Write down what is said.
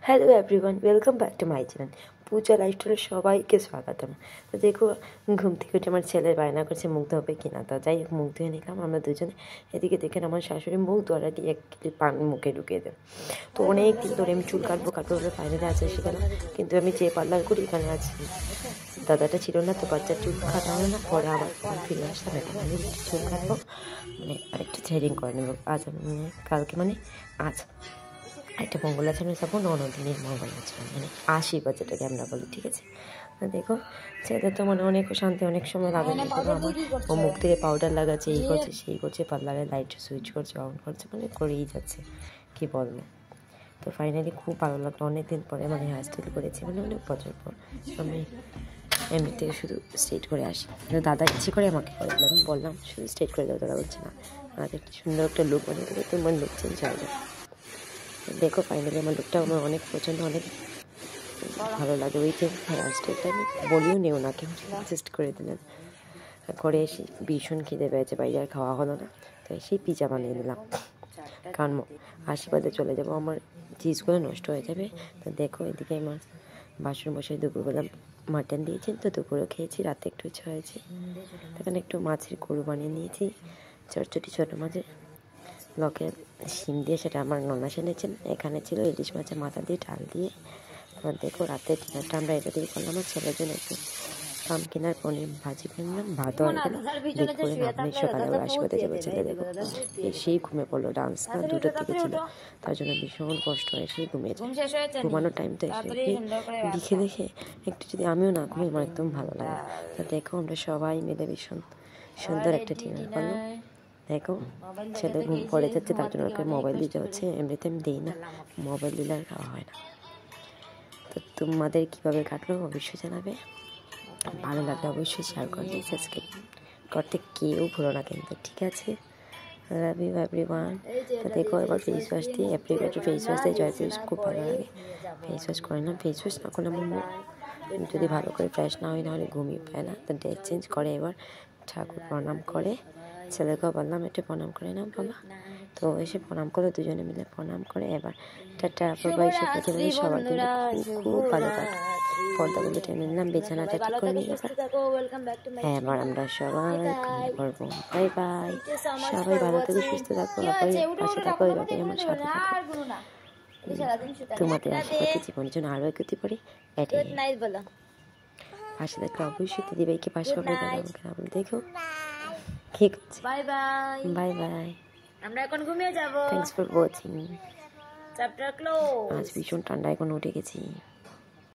Hello everyone, welcome back to my channel Puja লাইফস্টাইলে সবাইকে স্বাগতম। তো দেখো, ঘুম থেকে উঠে আমার ছেলের বায়না করছে মুখ ধোবে কিনা। তো যাই হোক, মুখ ধুয়ে নিলাম আমরা দুজনে। এদিকে দেখেন আমার শাশুড়ি মুখ ধোয়ার দিয়ে এক পান মুখে ঢুকিয়ে দেন। তো অনেক দিন ধরে আমি চুল কাটবো বলে ফাইনালে আছে সেখানে, কিন্তু আমি যে পার্লার করি এখানে আছি দাদাটা ছিল না, তো বাচ্চার চুল কাটা হলো না। পরে আবার ফিরে আসলাম, এখন আমি চুল কাটবো, মানে আরেকটু থ্রেডিং করে নেবো আজ, কালকে মানে আজ একটা মঙ্গল আছে, আমি যাবো নদিনের মঙ্গল আছে, মানে আশীর্বাদ যেটাকে আমরা বলি, ঠিক আছে। দেখো ছেলেদের তো মানে অনেক শান্তি, অনেক সময় লাগে না, আমার ও মুখ থেকে পাউডার লাগাচ্ছে, এই করছে সেই করছে, পার্লারে লাইট সুইচ করছে, অন করছে, মানে করেই যাচ্ছে, কি বলবো। তো ফাইনালি খুব ভালো লাগলো, অনেকদিন পরে মানে হেয়ার স্টাইল করেছি, মানে অনেক বছর পর। আমি এমনিতে শুধু স্ট্রেট করে আসি, কিন্তু দাদা ইচ্ছে করে আমাকে করে দিল, আমি বললাম শুধু স্ট্রেট করে দেবো, দাদা বলছে না, আমাকে একটা সুন্দর একটা লুক বানিয়ে দেবে, তোমার লুক চেঞ্জ হয়ে যাবে। দেখো ফাইনালি আমার লুকটা আমার অনেক পছন্দ, অনেক ভালো লাগে। ওই যে হেয়ার স্টাইলটা আমি বলিও নেও না, কেউ সাজেস্ট করে দিলেন। করে এসে ভীষণ খিদে পেয়েছে, বাইরে আর খাওয়া হলো না, তো এসেই পিজা বানিয়ে নিলাম, কারণ আশীর্বাদে চলে যাবো, আমার চিজগুলো নষ্ট হয়ে যাবে। তো দেখো এদিকে আমার বাসন বসে দুপুরবেলা মাটন দিয়েছেন, তো দুপুরও খেয়েছি, রাতে একটু ইচ্ছা হয়েছে, এখানে একটু মাছের গরু বানিয়ে নিয়েছি, চটচটি ছোটো মাছের লকে শিম দিয়ে, সেটা আমার ননা এনেছেন। এখানে ছিল ইলিশ মাছের মাথা দিয়ে ডাল দিয়ে। তোমার দেখো রাতে ডিনারটা আমরা এটা দিয়ে করলাম, আমার ছেলের জন্য একটু পামকিনার পনির ভাজি করলাম, ভাত হয়ে গেল, দুপুরে আপনি সকালে আবার আশীর্বাদে যাবো। ছেলে দেখো সেই ঘুমে পড়লো, ডান্স না 2টার থেকে ছিল, তার জন্য ভীষণ কষ্ট হয়, সেই ঘুমিয়ে যায়। ঘুমানোর টাইমটা এসে দেখে দেখে একটু যদি আমিও না ঘুমি, আমার একদম ভালো লাগে। তো দেখো আমরা সবাই মিলে ভীষণ সুন্দর একটা ডিনার করলাম। দেখো ছেলে ঘুম পড়ে যাচ্ছে, তার জন্য ওকে মোবাইল দিতে হচ্ছে, এমনিতে আমি দিই না, মোবাইল দিলে আর খাওয়া হয় না। তো তোমাদের কীভাবে কাটলো অবশ্যই জানাবে, ভালো লাগলে অবশ্যই শেয়ার করবে, সাবস্ক্রাইব করতে কেউ ভুলো না কিন্তু, ঠিক আছে। Love you everyone. তো দেখো এবার ফেস ওয়াশ দিয়ে, অ্যাপ্লিকেটর ফেস ওয়াশ দিয়ে, জয় ফেস খুব ভালো লাগে। ফেস ওয়াশ করে না, ফেস ওয়াশ না করলে আমার মুখ যদি ভালো করে ফ্রেশ না হয়, নাহলে ঘুমিয়ে পায় না। তো ড্রেস চেঞ্জ করে এবার ঠাকুর প্রণাম করে, ছেলেকেও বললাম একটু প্রণাম করে না বলো, তো এসে প্রণাম করে দুজনে মিলে প্রণাম করে এবার টাটা বাই, সুপ্রতিবাদী সবার দিনে খুব ভালো কাটে। পর্দাগুলো টেনে নিলাম, বিছানাটা ঠিক করে নিয়ে হ্যাঁ, এবার আমরা সবাই করবো। বাই বাই, সবাই ভালো থেকে সুস্থ থাকো, পাশে থাকো, এভাবে আমার সাথে থাকো, তোমাদের আশীর্বাদে জীবনের জন্য আরও এগোতে পারি, এটাই। পাশে থাকলে অবশ্যই দিদিভাইকে পাশে পাবে, আমাকে দেখো কি করছে। বাই বাই, বাই বাই, আমরা এখন ঘুমিয়ে যাবো। Thanks for watching. Chapter close. আজ ভীষণ ঠান্ডা, এখন উঠে গেছি।